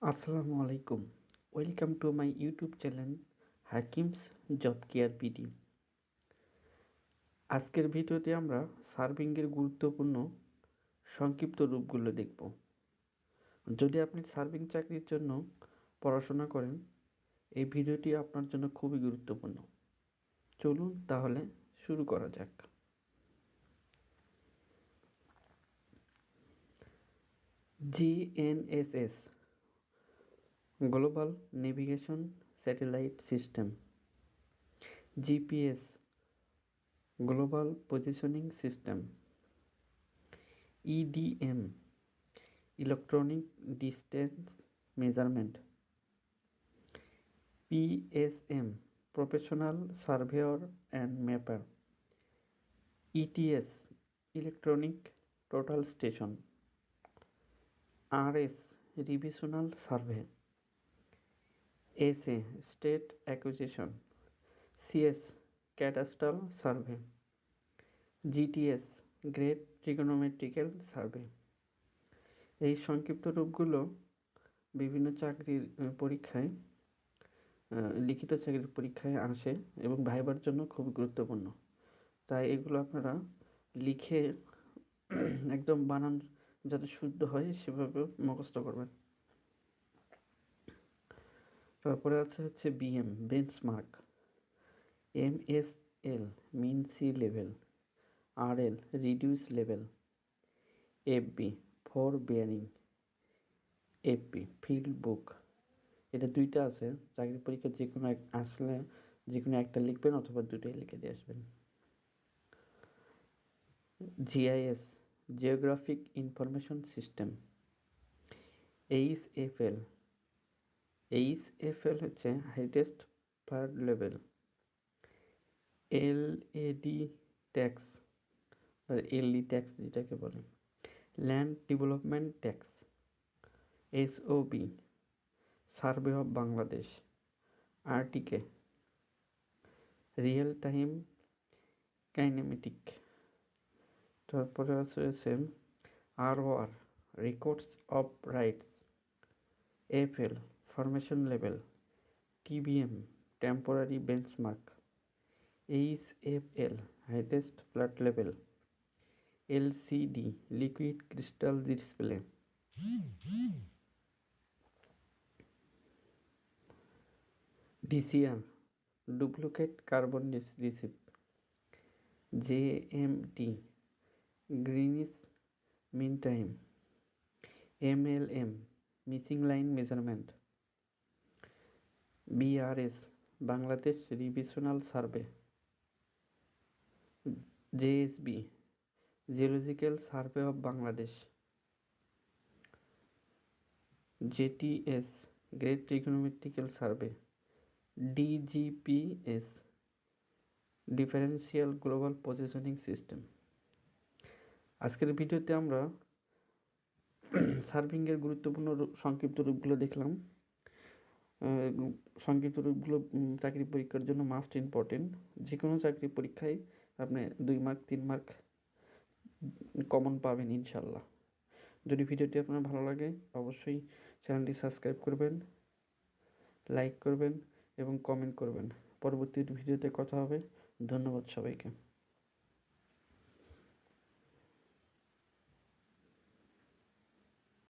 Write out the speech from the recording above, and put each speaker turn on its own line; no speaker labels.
আসসালামু আলাইকুম। Welcome to my YouTube channel হাকিমস জব কেয়ার পিডি। আজকের ভিডিওতে আমরা সার্ভিংয়ের গুরুত্বপূর্ণ সংক্ষিপ্ত রূপগুলো দেখব। যদি আপনি সার্ভিং চাকরির জন্য পড়াশোনা করেন, এই ভিডিওটি আপনার জন্য খুবই গুরুত্বপূর্ণ। চলুন তাহলে শুরু করা যাক। GNSS global navigation satellite system, GPS global positioning system, EDM electronic distance measurement, PSM professional surveyor and ম্যাপার, ETS electronic total station, RS revisional survey, SA state acquisition, CS cadastral survey, GTS grade trigonometrical survey. এই সংক্ষিপ্ত রূপগুলো বিভিন্ন চাকরির পরীক্ষায় লিখিত চাকরির পরীক্ষায় আসে এবং ভাইবার জন্য খুব গুরুত্বপূর্ণ। তাই এগুলো আপনারা লিখে একদম বানান যাতে শুদ্ধ হয় সেভাবে মুখস্থ করবেন। তারপরে হচ্ছে BM benchmark, MSL mean sea level, RL reduce level, FB fore bearing, FP field book. এটা দুইটা আছে, চাকরি পরীক্ষা যে কোনো আসলে যে কোনো একটা লিখবেন অথবা দুটোই লিখে দিয়ে আসবেন। GIS geographic information system, HFL হচ্ছে highest third level, LAD tax বা এলডি ট্যাক্স যেটাকে বলে, land development tax, SOB survey of Bangladesh, RTK real time kinematic. তারপরে আছে ROR records of rights, FL formation level, TBM temporary benchmark, HFL highest flat level, LCD liquid crystal display, DCR duplicate carbon receipt, JMT Greenwich mean time, MLM missing line measurement, BRS Bangladesh revisional survey, JSB geological survey of Bangladesh, JTS great trigonometrical survey, DGPS differential global positioning system. আজকের ভিডিওতে আমরা সার্ভিংয়ের গুরুত্বপূর্ণ সংক্ষিপ্ত রূপগুলো দেখলাম। সংক্ষিপ্ত রূপগুলো চাকরি পরীক্ষার জন্য মাস্ট ইম্পর্টেন্ট। যে কোনো চাকরি পরীক্ষায় আপনি 2 মার্ক 3 মার্ক কমন পাবেন ইনশাল্লাহ। যদি ভিডিওটি আপনার ভালো লাগে অবশ্যই চ্যানেলটি সাবস্ক্রাইব করবেন, লাইক করবেন এবং কমেন্ট করবেন। পরবর্তী ভিডিওতে কথা হবে। ধন্যবাদ সবাইকে।